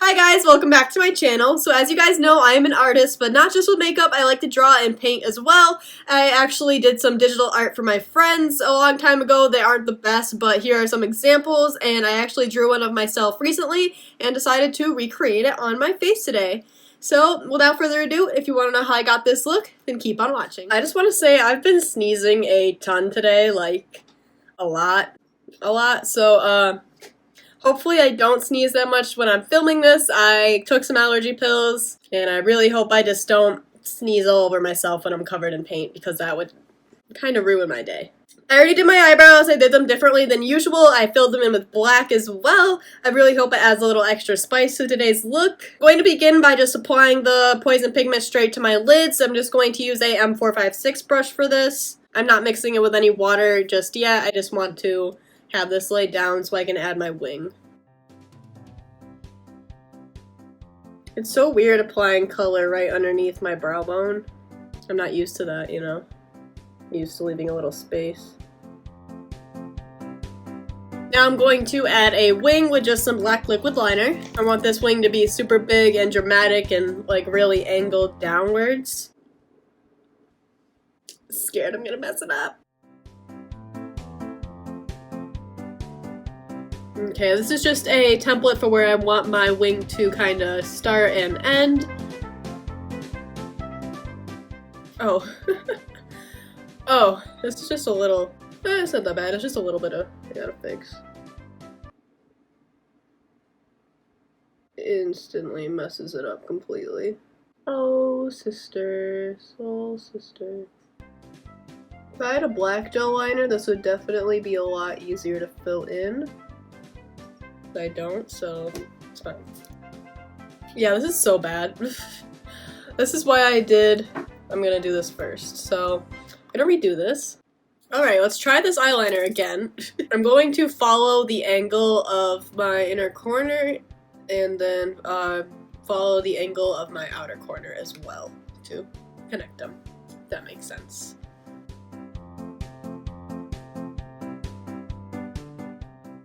Hi guys, welcome back to my channel. So as you guys know, I am an artist, but not just with makeup, I like to draw and paint as well. I actually did some digital art for my friends a long time ago. They aren't the best, but here are some examples, and I actually drew one of myself recently and decided to recreate it on my face today. So without further ado, if you want to know how I got this look, then keep on watching. I just want to say I've been sneezing a ton today, like a lot, so hopefully I don't sneeze that much when I'm filming this. I took some allergy pills, and I really hope I just don't sneeze all over myself when I'm covered in paint, because that would kind of ruin my day. I already did my eyebrows. I did them differently than usual. I filled them in with black as well. I really hope it adds a little extra spice to today's look. I'm going to begin by just applying the poison pigment straight to my lids. I'm just going to use a M456 brush for this. I'm not mixing it with any water just yet. I just want to have this laid down so I can add my wing. It's so weird applying color right underneath my brow bone. I'm not used to that, you know. I'm used to leaving a little space. Now I'm going to add a wing with just some black liquid liner. I want this wing to be super big and dramatic and like really angled downwards. Scared I'm gonna mess it up. Okay, this is just a template for where I want my wing to kind of start and end. Oh. Oh, this is just a little... it's not that bad, it's just a little bit of... I gotta fix. Instantly messes it up completely. Oh, sister. Soul sister. If I had a black gel liner, this would definitely be a lot easier to fill in. I don't, so it's fine. Yeah, this is so bad. This is why I'm gonna do this first. So, I'm gonna redo this. Alright, let's try this eyeliner again. I'm going to follow the angle of my inner corner and then follow the angle of my outer corner as well to connect them, if that makes sense.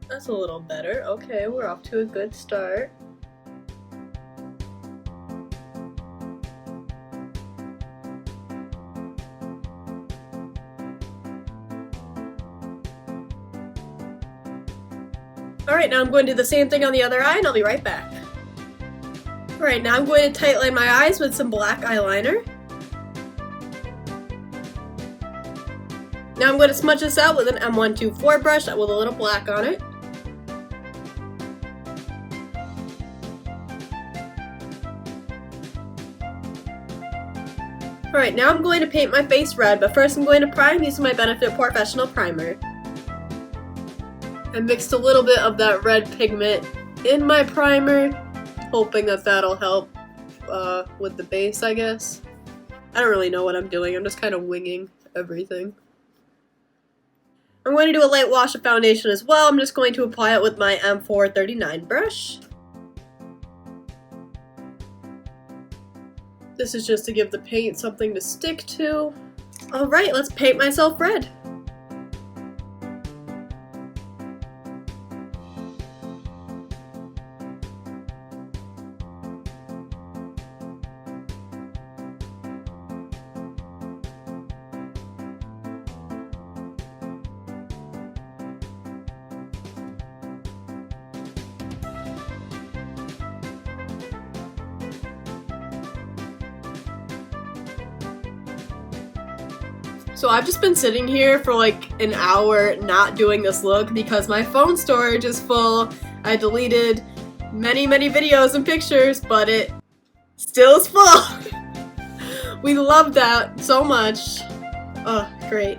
That's a little better. Okay, we're off to a good start. Alright, now I'm going to do the same thing on the other eye, and I'll be right back. Alright, now I'm going to tightline my eyes with some black eyeliner. Now I'm going to smudge this out with an M124 brush with a little black on it. Alright, now I'm going to paint my face red, but first I'm going to prime using my Benefit Professional Primer. I mixed a little bit of that red pigment in my primer, hoping that that'll help with the base, I guess. I don't really know what I'm doing, I'm just kind of winging everything. I'm going to do a light wash of foundation as well. I'm just going to apply it with my M439 brush. This is just to give the paint something to stick to. Alright, let's paint myself red. So I've just been sitting here for like an hour not doing this look because my phone storage is full. I deleted many videos and pictures, but it still is full. We love that so much. Oh, great.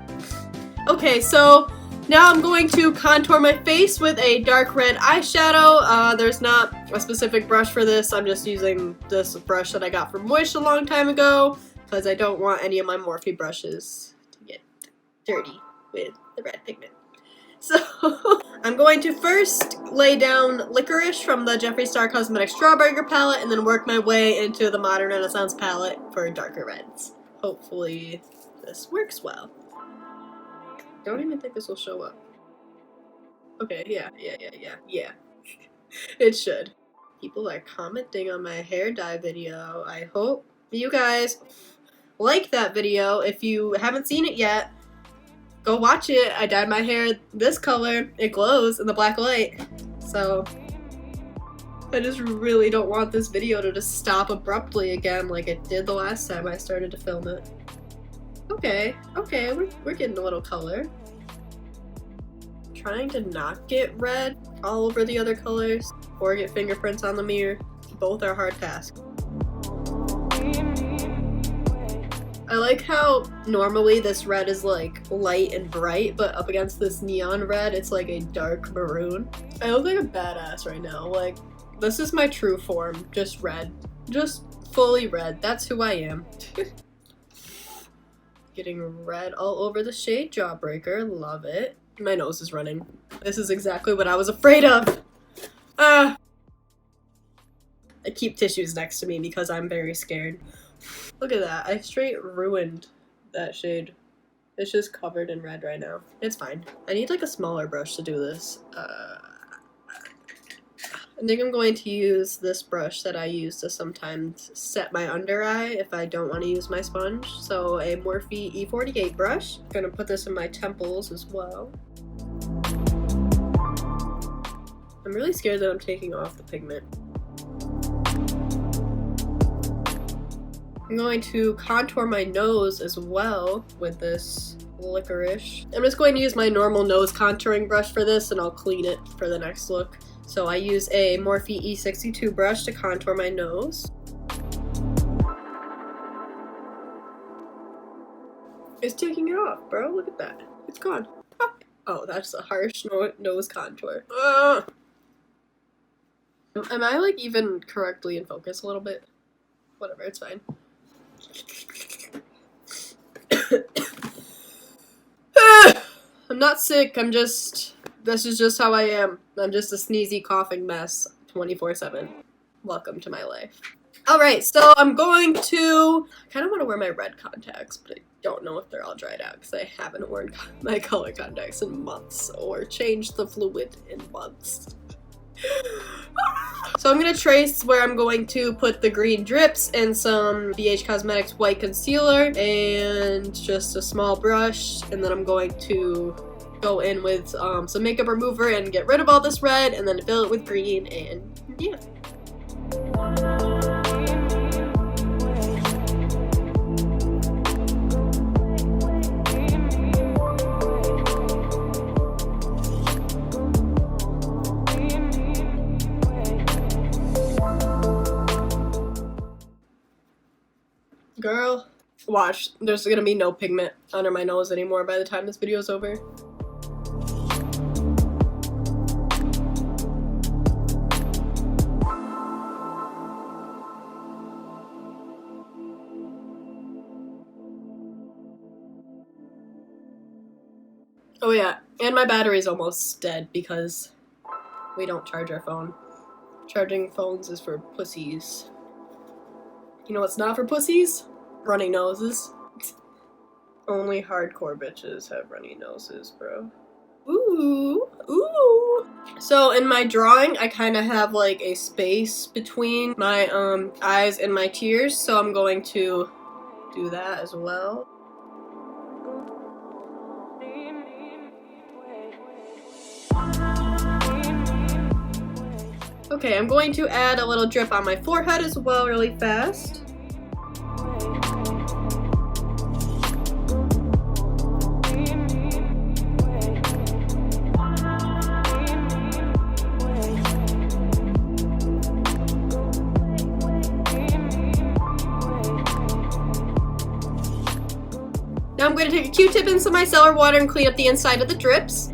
Okay, so now I'm going to contour my face with a dark red eyeshadow. There's not a specific brush for this. I'm just using this brush that I got from Wish a long time ago because I don't want any of my Morphe brushes dirty with the red pigment. So I'm going to first lay down Licorice from the Jeffree Star Cosmetics Strawburger palette and then work my way into the Modern Renaissance palette for darker reds. Hopefully this works well. Don't even think this will show up. Okay, yeah. It should. People are commenting on my hair dye video. I hope you guys like that video. If you haven't seen it yet, go watch it. I dyed my hair this color. It glows in the black light. So I just really don't want this video to just stop abruptly again like it did the last time I started to film it. Okay, we're getting a little color. Trying to not get red all over the other colors or get fingerprints on the mirror. Both are hard tasks. I like how normally this red is like light and bright, but up against this neon red, it's like a dark maroon. I look like a badass right now. Like, this is my true form, just red. Just fully red. That's who I am. Getting red all over the shade Jawbreaker. Love it. My nose is running. This is exactly what I was afraid of. I keep tissues next to me because I'm very scared. Look at that. I straight ruined that shade. It's just covered in red right now. It's fine. I need like a smaller brush to do this. I think I'm going to use this brush that I use to sometimes set my under eye if I don't want to use my sponge. So a Morphe E48 brush. I'm gonna put this in my temples as well. I'm really scared that I'm taking off the pigment. I'm going to contour my nose as well with this licorice. I'm just going to use my normal nose contouring brush for this and I'll clean it for the next look. So I use a Morphe E62 brush to contour my nose. It's taking it off, bro. Look at that. It's gone. Pop. Oh, that's a harsh nose contour. Am I like even correctly in focus a little bit? Whatever, it's fine. I'm not sick, this is just how I am. I'm just a sneezy, coughing mess 24/7. Welcome to my life. Alright, so I'm going to... I kind of want to wear my red contacts, but I don't know if they're all dried out because I haven't worn my color contacts in months or changed the fluid in months. So I'm going to trace where I'm going to put the green drips and some BH Cosmetics white concealer and just a small brush, and then I'm going to go in with some makeup remover and get rid of all this red and then fill it with green, and yeah. Girl, watch. There's gonna be no pigment under my nose anymore by the time this video is over. Oh yeah, and my battery's almost dead because we don't charge our phone. Charging phones is for pussies. You know what's not for pussies? Runny noses. Only hardcore bitches have runny noses, bro. Ooh, ooh. So in my drawing, I kind of have like a space between my eyes and my tears, so I'm going to do that as well. Okay, I'm going to add a little drip on my forehead as well really fast. Now I'm going to take a Q-tip and some micellar water and clean up the inside of the drips.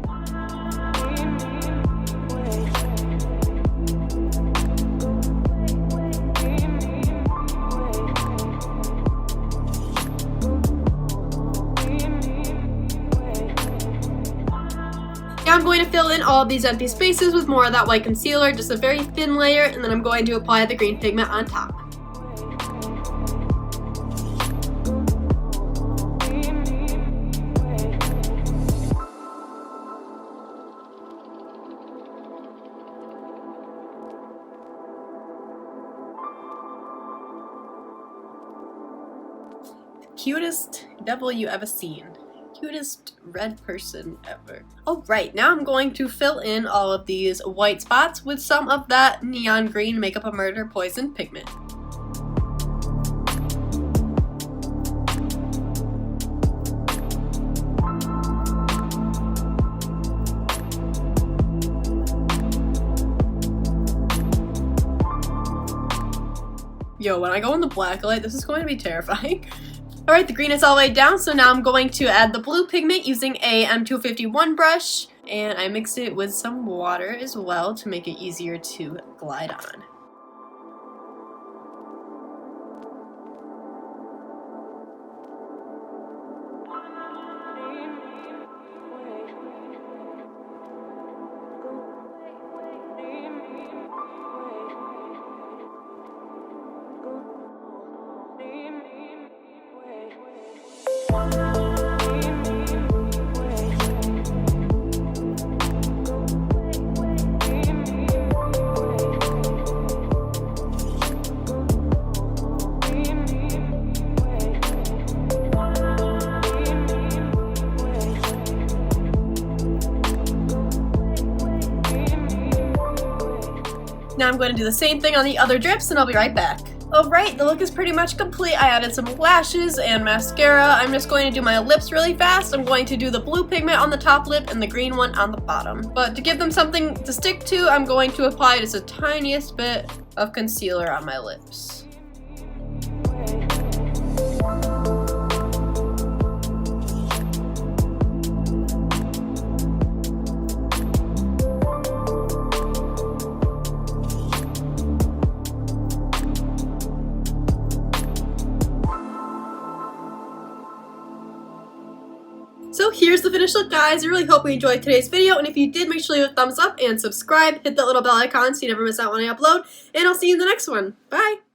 Now I'm going to fill in all of these empty spaces with more of that white concealer, just a very thin layer, and then I'm going to apply the green pigment on top. cutest devil you ever seen. Cutest red person ever. Alright, now I'm going to fill in all of these white spots with some of that neon green Make Up a Murder poison pigment. Yo, when I go in the black light, this is going to be terrifying. Alright, the green is all laid down, so now I'm going to add the blue pigment using a M251 brush, and I mix it with some water as well to make it easier to glide on. Now I'm going to do the same thing on the other drips and I'll be right back. Alright, the look is pretty much complete. I added some lashes and mascara. I'm just going to do my lips really fast. I'm going to do the blue pigment on the top lip and the green one on the bottom. But to give them something to stick to, I'm going to apply just the tiniest bit of concealer on my lips. So here's the finished look, guys. I really hope you enjoyed today's video, and if you did, make sure you leave a thumbs up and subscribe. Hit that little bell icon so you never miss out when I upload, and I'll see you in the next one. Bye!